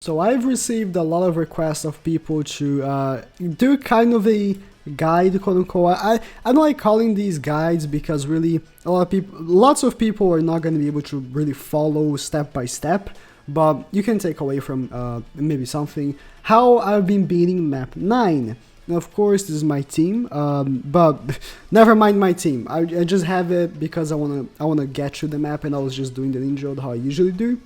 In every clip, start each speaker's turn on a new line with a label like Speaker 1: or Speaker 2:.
Speaker 1: So I've received a lot of requests of people to do kind of a guide, quote unquote. I don't like calling these guides because really lots of people are not going to be able to really follow step by step. But you can take away from maybe something. How I've been beating map 9. Now, of course, this is my team, but never mind my team. I just have it because I wanna get to the map, and I was just doing the ninja road how I usually do.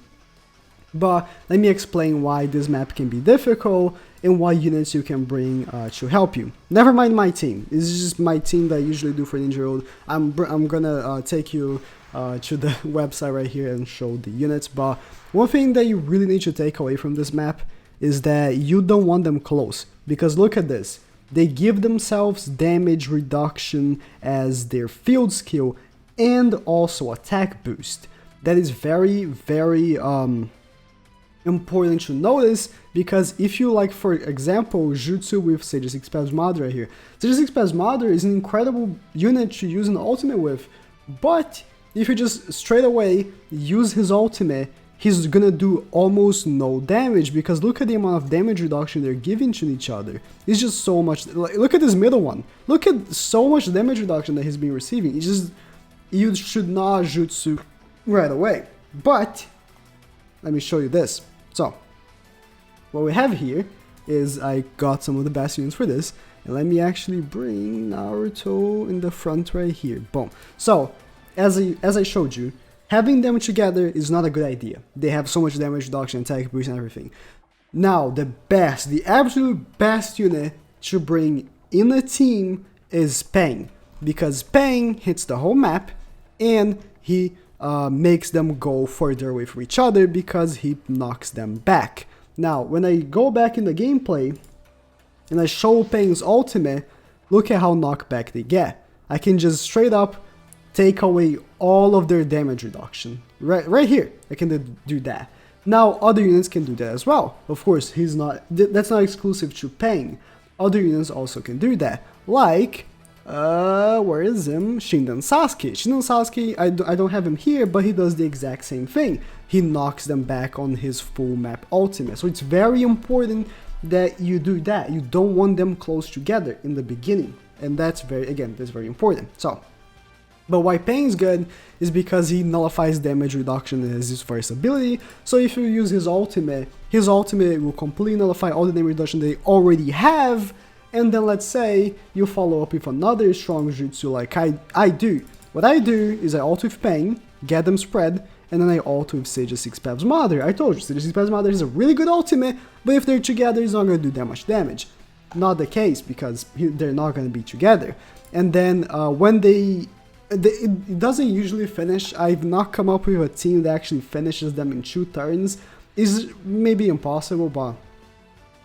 Speaker 1: But let me explain why this map can be difficult and what units you can bring to help you. Never mind my team. This is just my team that I usually do for Ninja Road. I'm gonna take you to the website right here and show the units. But one thing that you really need to take away from this map is that you don't want them close. Because look at this. They give themselves damage reduction as their field skill and also attack boost. That is very, very important to notice, because if you like, for example, Jutsu with Sage 6 Spasmodder right here. Sage 6 Spasmodder is an incredible unit to use an ultimate with, but if you just straight away use his ultimate, he's gonna do almost no damage, because look at the amount of damage reduction they're giving to each other. It's just so much. Like, look at this middle one. Look at so much damage reduction that he's been receiving. It's just, you should not Jutsu right away. But let me show you this. So, what we have here is I got some of the best units for this, and let me actually bring Naruto in the front right here. Boom. So, as I showed you, having them together is not a good idea. They have so much damage reduction, attack boost, and everything. Now, the absolute best unit to bring in a team is Pain, because Pain hits the whole map, and he makes them go further away from each other because he knocks them back. Now, when I go back in the gameplay and I show Pain's ultimate, look at how knockback they get. I can just straight up take away all of their damage reduction. Right here, I can do that. Now, other units can do that as well. Of course, that's not exclusive to Pain. Other units also can do that. Like, where is him? Shinden Sasuke. Shinden Sasuke, I don't have him here, but he does the exact same thing. He knocks them back on his full map ultimate. So it's very important that you do that. You don't want them close together in the beginning. And that's very important. So, but why Pain's good is because he nullifies damage reduction as his first ability. So if you use his ultimate will completely nullify all the damage reduction they already have. And then let's say you follow up with another strong jutsu like I do. What I do is I ult with Pain, get them spread, and then I ult with Sage 6 Spasmodder. I told you, Sage 6 Spasmodder is a really good ultimate, but if they're together, it's not going to do that much damage. Not the case, because they're not going to be together. And then when it doesn't usually finish. I've not come up with a team that actually finishes them in 2 turns. It's maybe impossible, but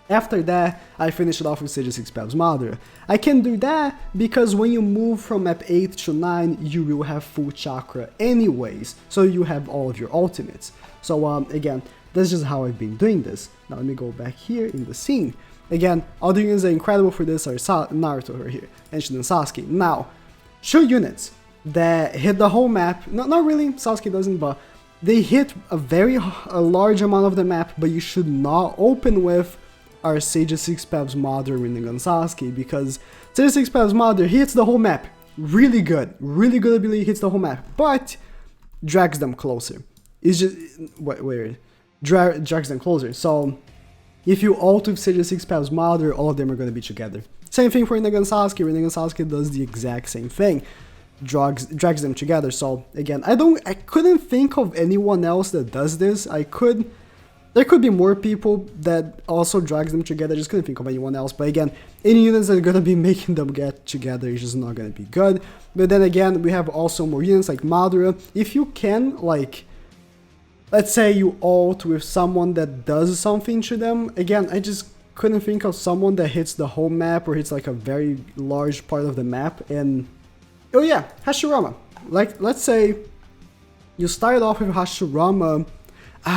Speaker 1: after that, I finish it off with Sage 6 Spasmodder. I can do that because when you move from map 8 to 9, you will have full chakra anyways, so you have all of your ultimates. So again, that's just how I've been doing this. Now let me go back here in the scene. Again, other units that are incredible for this are Naruto right here, and Shinden Sasuke. Now, 2 units that hit the whole map, not really, Sasuke doesn't, but they hit a large amount of the map, but you should not open with are Sage 6 Spasmodder and Rinnegan Sasuke, because Sage 6 Spasmodder hits the whole map. Really good ability, hits the whole map, but drags them closer. It's just, drags them closer. So if you ult with Sage 6 Spasmodder, all of them are going to be together. Same thing for Rinnegan Sasuke. Rinnegan Sasuke does the exact same thing. Drags them together. So again, I couldn't think of anyone else that does this. There could be more people that also drags them together. I just couldn't think of anyone else. But again, any units that are gonna be making them get together is just not gonna be good. But then again, we have also more units like Madara. If you can, like, let's say you ult with someone that does something to them. Again, I just couldn't think of someone that hits the whole map or hits like a very large part of the map. And oh yeah, Hashirama. Like, let's say you start off with Hashirama.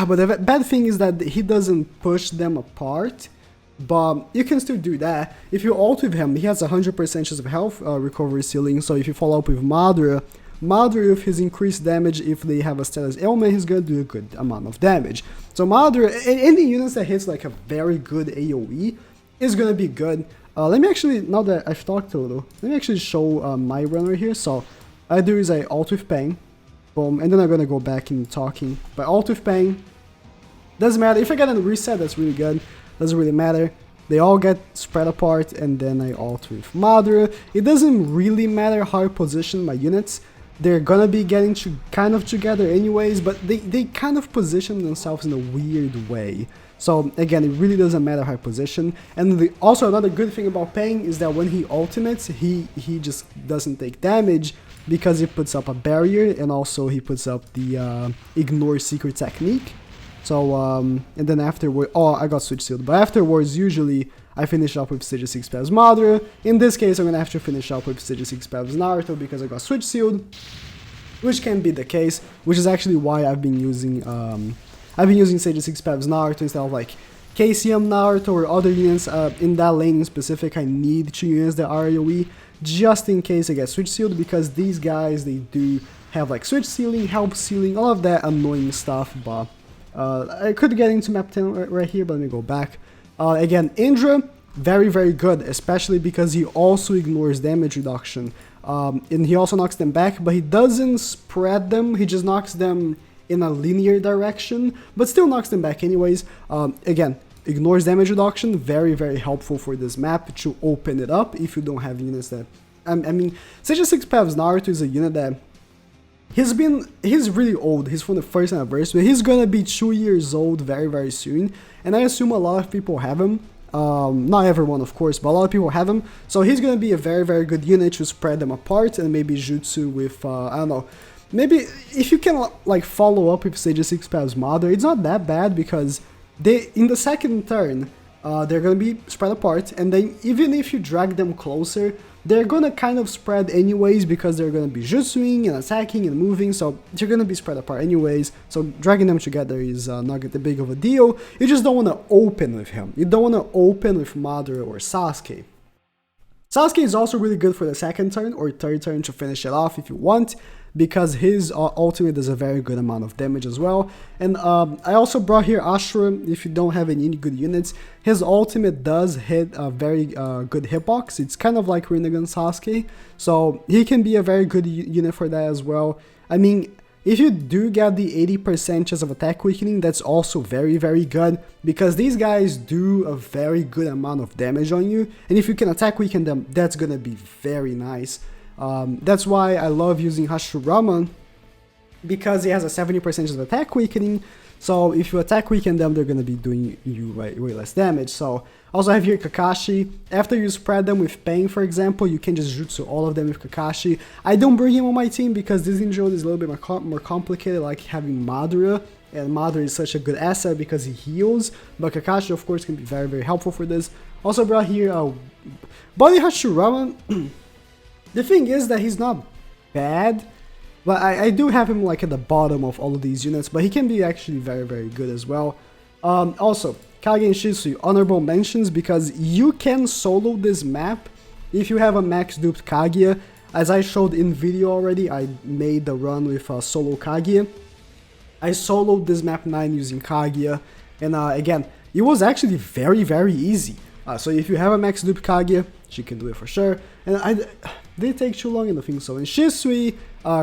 Speaker 1: But the bad thing is that he doesn't push them apart, but you can still do that. If you ult with him, he has 100% chance of health recovery ceiling, so if you follow up with Madara, Madara with his increased damage, if they have a status ailment, he's gonna do a good amount of damage. So Madara, any units that hits like a very good AoE is gonna be good. Let me actually, now that I've talked a little, let me actually show my run right here. So I do is I ult with Pain, boom, and then I'm gonna go back in talking. But ult with Pain, doesn't matter. If I get a reset, that's really good. Doesn't really matter. They all get spread apart, and then I ult with Madara. It doesn't really matter how I position my units. They're gonna be getting kind of together anyways, but they kind of position themselves in a weird way. So again, it really doesn't matter how I position. And also another good thing about Pain is that when he ultimates, he just doesn't take damage because he puts up a barrier, and also he puts up the ignore secret technique. So, and then afterward, oh, I got switch sealed, but afterwards, usually, I finish up with Stage 6 Pevs Madara. In this case, I'm gonna have to finish up with Stage 6 Pevs Naruto because I got switch sealed, which can be the case, which is actually why I've been using Stage 6 Pevs Naruto instead of like KCM Naruto or other units. In that lane in specific, I need to use the AoE just in case I get switch sealed, because these guys, they do have like switch sealing, help sealing, all of that annoying stuff, but I could get into map 10 right here, but let me go back. Again, Indra, very, very good, especially because he also ignores damage reduction. And he also knocks them back, but he doesn't spread them, he just knocks them in a linear direction, but still knocks them back anyways. Again, ignores damage reduction, very, very helpful for this map to open it up if you don't have units that... I mean, Stage 6 Pevs Naruto is a unit that he's really old, he's from the first anniversary, he's gonna be 2 years old very, very soon, and I assume a lot of people have him. Not everyone, of course, but a lot of people have him, so he's gonna be a very, very good unit to spread them apart, and maybe jutsu with, I don't know, maybe if you can like follow up with Stage 6 Pevs Madara, it's not that bad, because in the second turn, they're gonna be spread apart, and then even if you drag them closer, they're gonna kind of spread anyways, because they're gonna be jutsuing and attacking and moving, so they're gonna be spread apart anyways, so dragging them together is not that big of a deal. You just don't wanna open with him. You don't wanna open with Madara or Sasuke. Sasuke is also really good for the second turn or third turn to finish it off if you want, because his ultimate does a very good amount of damage as well. And I also brought here Ashura. If you don't have any good units, his ultimate does hit a very good hitbox. It's kind of like Rinnegan Sasuke, so he can be a very good unit for that as well. I mean, if you do get the 80% chance of attack weakening, that's also very, very good, because these guys do a very good amount of damage on you, and if you can attack weaken them, that's gonna be very nice. That's why I love using Hashirama, because he has a 70% chance of attack weakening, so if you attack weaken them, they're gonna be doing you way less damage. So also I have here Kakashi. After you spread them with Pain, for example, you can just jutsu all of them with Kakashi. I don't bring him on my team because this Ninja is a little bit more complicated, like having Madara, and Madara is such a good asset because he heals, but Kakashi of course can be very, very helpful for this. Also brought here Body Hashirama. The thing is that he's not bad, but I do have him like at the bottom of all of these units, but he can be actually very, very good as well. Also, Kage and Shisui, honorable mentions, because you can solo this map if you have a max duped Kaguya. As I showed in video already, I made the run with solo Kaguya. I soloed this map 9 using Kaguya, and again, it was actually very, very easy. So if you have a max duped Kaguya, she can do it for sure. And did it take too long? I don't think so. And Shisui,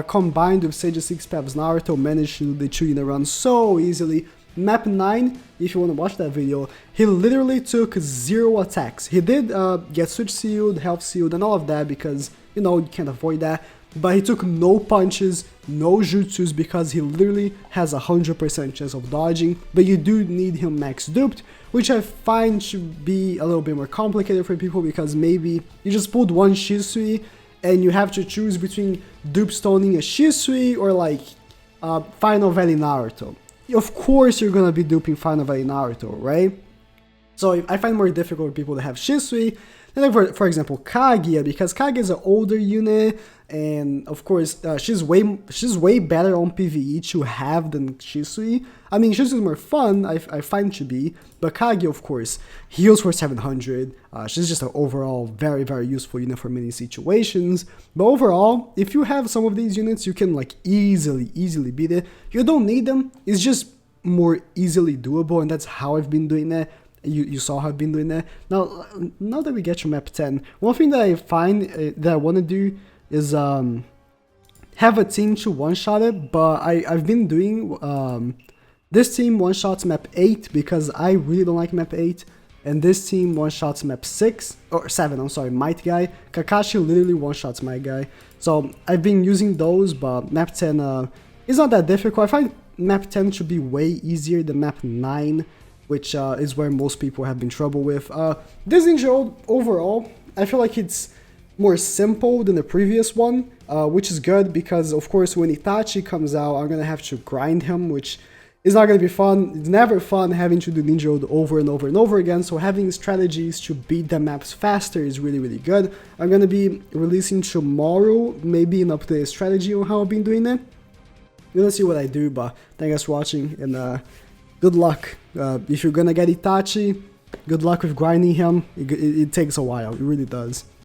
Speaker 1: combined with Sage 6 Pevs Naruto, managed to do the 2 in a run so easily. Map 9, if you want to watch that video, he literally took 0 attacks. He did get switch sealed, health sealed, and all of that, because, you know, you can't avoid that. But he took no punches, no jutsus, because he literally has a 100% chance of dodging. But you do need him max duped, which I find should be a little bit more complicated for people, because maybe you just pulled one Shisui and you have to choose between dupe stoning a Shisui or like Final Valley Naruto. Of course you're gonna be duping Final Valley Naruto, right? So I find more difficult for people to have Shisui. And then for example, Kaguya, because Kaguya is an older unit, and of course, she's way better on PvE to have than Shisui. I mean, Shisui is more fun, I find to be, but Kaguya, of course, heals for 700. She's just an overall very, very useful unit for many situations. But overall, if you have some of these units, you can like easily beat it. You don't need them, it's just more easily doable, and that's how I've been doing it. You saw how I've been doing that. Now that we get to map 10, one thing that I find that I want to do is have a team to one-shot it, but I've been doing this team one-shots map 8 because I really don't like map 8, and this team one-shots map 6, or 7, I'm sorry, Might Guy. Kakashi literally one-shots Might Guy. So I've been using those, but map 10 is not that difficult. I find map 10 should be way easier than map 9, which is where most people have been trouble with. This Ninja overall, I feel like it's more simple than the previous one, which is good because, of course, when Itachi comes out, I'm gonna have to grind him, which is not gonna be fun. It's never fun having to do Ninja over and over and over again, so having strategies to beat the maps faster is really, really good. I'm gonna be releasing tomorrow, maybe an updated strategy on how I've been doing it. You're gonna see what I do, but thank you guys for watching, and good luck. If you're gonna get Itachi, good luck with grinding him. It takes a while, it really does.